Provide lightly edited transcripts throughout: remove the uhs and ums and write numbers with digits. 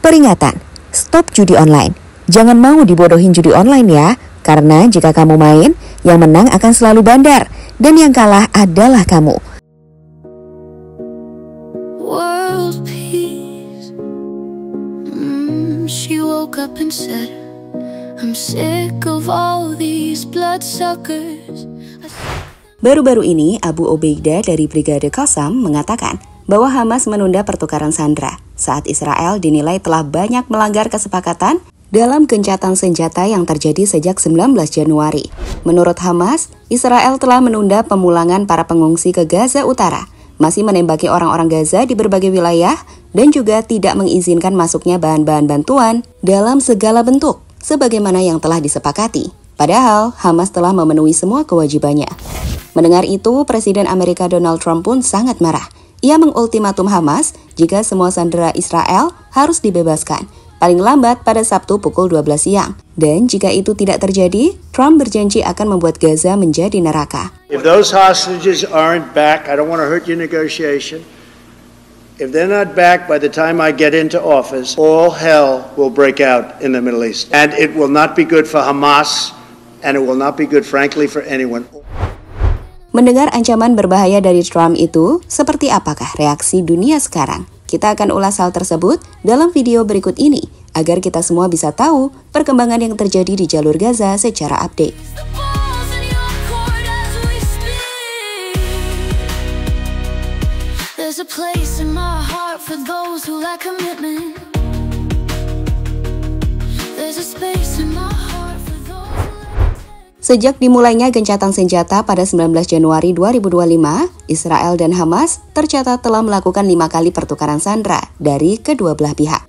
Peringatan, stop judi online. Jangan mau dibodohin judi online ya, karena jika kamu main, yang menang akan selalu bandar, dan yang kalah adalah kamu. World peace. She woke up and said, I'm sick of all these bloodsuckers. Baru-baru ini, Abu Ubaidah dari Brigade Qassam mengatakan bahwa Hamas menunda pertukaran sandera saat Israel dinilai telah banyak melanggar kesepakatan dalam gencatan senjata yang terjadi sejak 19 Januari. Menurut Hamas, Israel telah menunda pemulangan para pengungsi ke Gaza Utara, masih menembaki orang-orang Gaza di berbagai wilayah, dan juga tidak mengizinkan masuknya bahan-bahan bantuan dalam segala bentuk, sebagaimana yang telah disepakati. Padahal, Hamas telah memenuhi semua kewajibannya. Mendengar itu, Presiden Amerika Donald Trump pun sangat marah. Ia mengultimatum Hamas jika semua sandera Israel harus dibebaskan, paling lambat pada Sabtu pukul 12 siang. Dan jika itu tidak terjadi, Trump berjanji akan membuat Gaza menjadi neraka. If those hostages aren't back, I don't want to hurt your negotiation. If they're not back by the time I get into office, all hell will break out in the Middle East. And it will not be good for Hamas, and it will not be good, frankly, for anyone. Mendengar ancaman berbahaya dari Trump itu, seperti apakah reaksi dunia sekarang? Kita akan ulas hal tersebut dalam video berikut ini, agar kita semua bisa tahu perkembangan yang terjadi di jalur Gaza secara update. Sejak dimulainya gencatan senjata pada 19 Januari 2025, Israel dan Hamas tercatat telah melakukan 5 kali pertukaran sandera dari kedua belah pihak.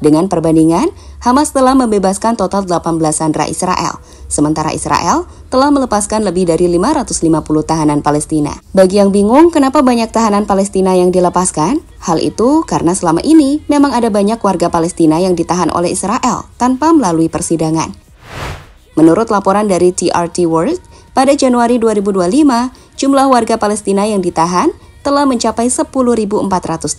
Dengan perbandingan, Hamas telah membebaskan total 18 sandera Israel, sementara Israel telah melepaskan lebih dari 550 tahanan Palestina. Bagi yang bingung kenapa banyak tahanan Palestina yang dilepaskan, hal itu karena selama ini memang ada banyak warga Palestina yang ditahan oleh Israel tanpa melalui persidangan. Menurut laporan dari TRT World, pada Januari 2025, jumlah warga Palestina yang ditahan telah mencapai 10.400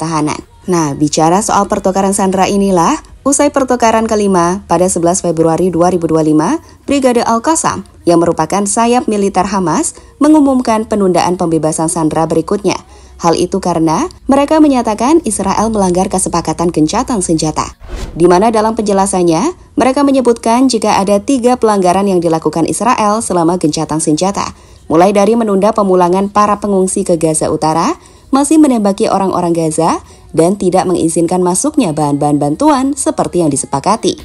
tahanan. Nah, bicara soal pertukaran sandera inilah, usai pertukaran kelima pada 11 Februari 2025, Brigade Al-Qassam, yang merupakan sayap militer Hamas, mengumumkan penundaan pembebasan sandera berikutnya. Hal itu karena mereka menyatakan Israel melanggar kesepakatan gencatan senjata, di mana dalam penjelasannya, mereka menyebutkan jika ada 3 pelanggaran yang dilakukan Israel selama gencatan senjata, mulai dari menunda pemulangan para pengungsi ke Gaza Utara, masih menembaki orang-orang Gaza, dan tidak mengizinkan masuknya bahan-bahan bantuan seperti yang disepakati.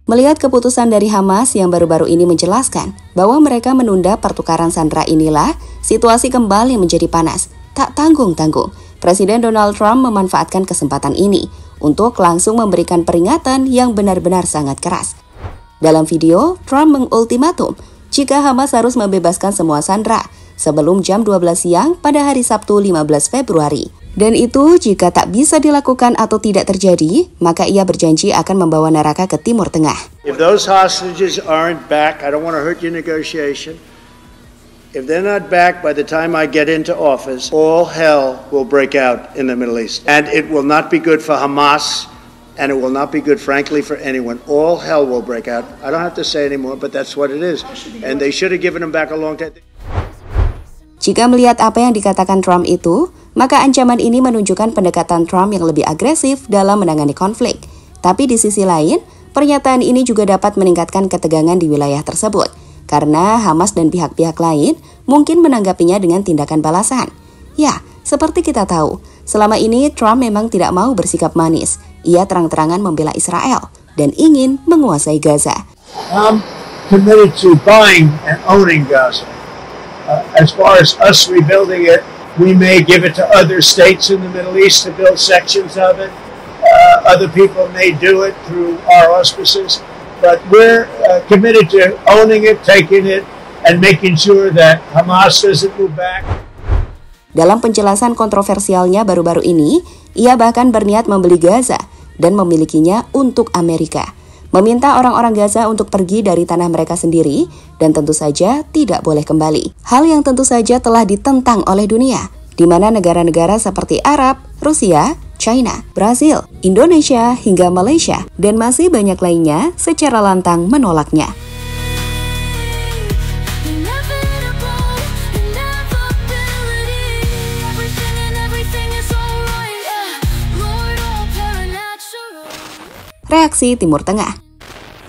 Melihat keputusan dari Hamas yang baru-baru ini menjelaskan bahwa mereka menunda pertukaran sandera inilah, situasi kembali menjadi panas. Tak tanggung-tanggung, Presiden Donald Trump memanfaatkan kesempatan ini untuk langsung memberikan peringatan yang benar-benar sangat keras. Dalam video, Trump mengultimatum jika Hamas harus membebaskan semua sandera sebelum jam 12 siang pada hari Sabtu 15 Februari. Dan itu jika tak bisa dilakukan atau tidak terjadi, maka ia berjanji akan membawa neraka ke Timur Tengah. If those hostages aren't back, I don't want to hurt your negotiation. If they're not back by the time I get into office, all hell will break out in the Middle East. And it will not be good for Hamas, and it will not be good, frankly, for anyone. All hell will break out. I don't have to say anymore, but that's what it is. And they should have given them back a long time. Jika melihat apa yang dikatakan Trump itu, maka ancaman ini menunjukkan pendekatan Trump yang lebih agresif dalam menangani konflik. Tapi di sisi lain, pernyataan ini juga dapat meningkatkan ketegangan di wilayah tersebut, karena Hamas dan pihak-pihak lain mungkin menanggapinya dengan tindakan balasan. Ya, seperti kita tahu, selama ini Trump memang tidak mau bersikap manis. Ia terang-terangan membela Israel dan ingin menguasai Gaza. I'm committed to buying and owning Gaza. As far as us rebuilding it, we may give it to other states in the Middle East to build sections of it. Other people may do it through our auspices. But we're committed to owning it, taking it, and making sure that Hamas doesn't move back. Dalam penjelasan kontroversialnya baru-baru ini, ia bahkan berniat membeli Gaza dan memilikinya untuk Amerika. Meminta orang-orang Gaza untuk pergi dari tanah mereka sendiri dan tentu saja tidak boleh kembali. Hal yang tentu saja telah ditentang oleh dunia, di mana negara-negara seperti Arab, Rusia, China, Brazil, Indonesia, hingga Malaysia, dan masih banyak lainnya secara lantang menolaknya. Reaksi Timur Tengah.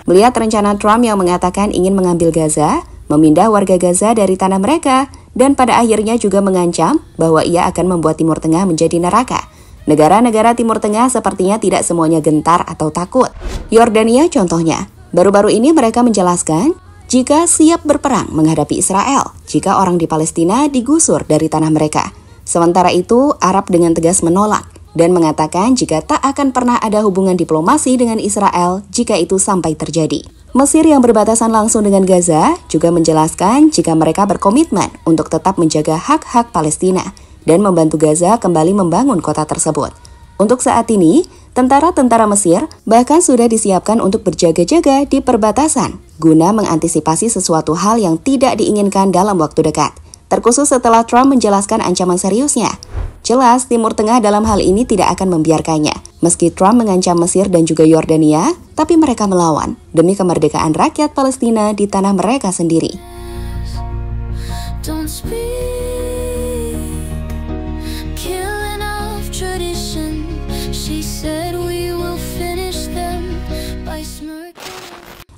Melihat rencana Trump yang mengatakan ingin mengambil Gaza, memindah warga Gaza dari tanah mereka, dan pada akhirnya juga mengancam bahwa ia akan membuat Timur Tengah menjadi neraka. Negara-negara Timur Tengah sepertinya tidak semuanya gentar atau takut. Yordania contohnya. Baru-baru ini mereka menjelaskan jika siap berperang menghadapi Israel jika orang di Palestina digusur dari tanah mereka. Sementara itu, Arab dengan tegas menolak dan mengatakan jika tak akan pernah ada hubungan diplomasi dengan Israel jika itu sampai terjadi. Mesir yang berbatasan langsung dengan Gaza juga menjelaskan jika mereka berkomitmen untuk tetap menjaga hak-hak Palestina dan membantu Gaza kembali membangun kota tersebut. Untuk saat ini, tentara-tentara Mesir bahkan sudah disiapkan untuk berjaga-jaga di perbatasan guna mengantisipasi sesuatu hal yang tidak diinginkan dalam waktu dekat, terkhusus setelah Trump menjelaskan ancaman seriusnya. Jelas, Timur Tengah dalam hal ini tidak akan membiarkannya. Meski Trump mengancam Mesir dan juga Yordania, tapi mereka melawan demi kemerdekaan rakyat Palestina di tanah mereka sendiri.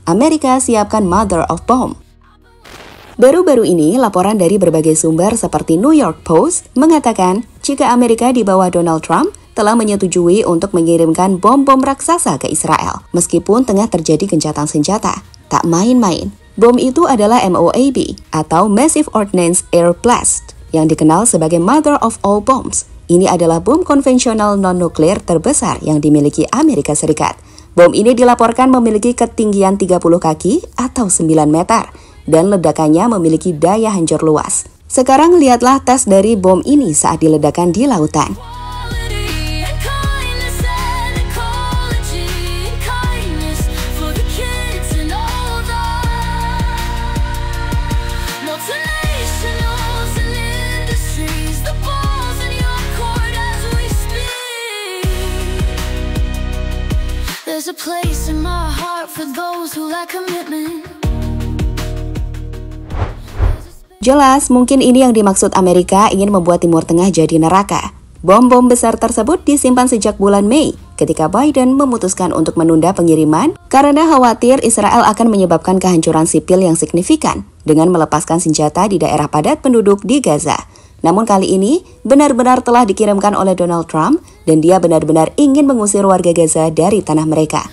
Amerika siapkan Mother of Bomb. Baru-baru ini, laporan dari berbagai sumber seperti New York Post mengatakan jika Amerika di bawah Donald Trump telah menyetujui untuk mengirimkan bom-bom raksasa ke Israel, meskipun tengah terjadi gencatan senjata. Tak main-main. Bom itu adalah MOAB, atau Massive Ordnance Air Blast, yang dikenal sebagai Mother of All Bombs. Ini adalah bom konvensional non-nuklir terbesar yang dimiliki Amerika Serikat. Bom ini dilaporkan memiliki ketinggian 30 kaki atau 9 meter. Dan ledakannya memiliki daya hancur luas. Sekarang lihatlah tes dari bom ini saat diledakkan di lautan. There's a place in my heart for those who lack commitment. Jelas, mungkin ini yang dimaksud Amerika ingin membuat Timur Tengah jadi neraka. Bom-bom besar tersebut disimpan sejak bulan Mei, ketika Biden memutuskan untuk menunda pengiriman karena khawatir Israel akan menyebabkan kehancuran sipil yang signifikan dengan melepaskan senjata di daerah padat penduduk di Gaza. Namun kali ini, benar-benar telah dikirimkan oleh Donald Trump dan dia benar-benar ingin mengusir warga Gaza dari tanah mereka.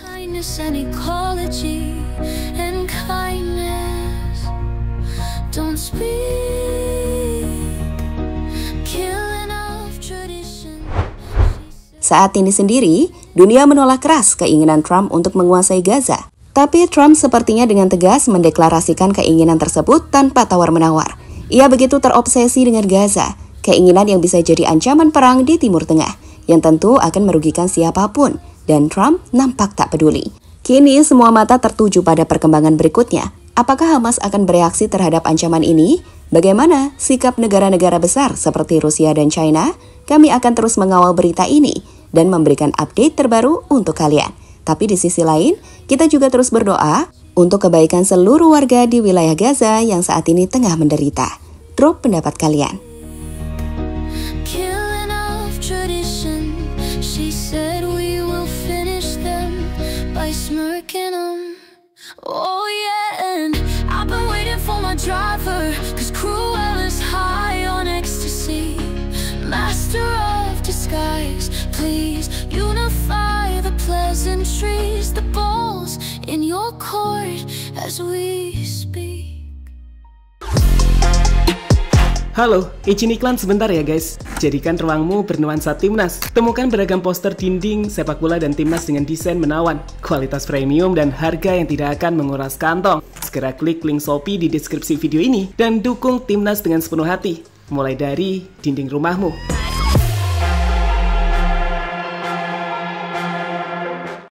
Saat ini sendiri, dunia menolak keras keinginan Trump untuk menguasai Gaza. Tapi Trump sepertinya dengan tegas mendeklarasikan keinginan tersebut tanpa tawar-menawar. Ia begitu terobsesi dengan Gaza, keinginan yang bisa jadi ancaman perang di Timur Tengah, yang tentu akan merugikan siapapun, dan Trump nampak tak peduli. Kini semua mata tertuju pada perkembangan berikutnya. Apakah Hamas akan bereaksi terhadap ancaman ini? Bagaimana sikap negara-negara besar seperti Rusia dan China? Kami akan terus mengawal berita ini dan memberikan update terbaru untuk kalian. Tapi di sisi lain, kita juga terus berdoa untuk kebaikan seluruh warga di wilayah Gaza yang saat ini tengah menderita. Drop pendapat kalian. Oh yeah, and I've been waiting for my driver, 'cause Cruella's high on ecstasy. Master of disguise, please unify the pleasantries, the balls in your court as we speak. Halo, izin iklan sebentar ya guys. Jadikan ruangmu bernuansa Timnas. Temukan beragam poster dinding, sepak bola dan Timnas dengan desain menawan, kualitas premium dan harga yang tidak akan menguras kantong. Segera klik link Shopee di deskripsi video ini dan dukung Timnas dengan sepenuh hati. Mulai dari dinding rumahmu.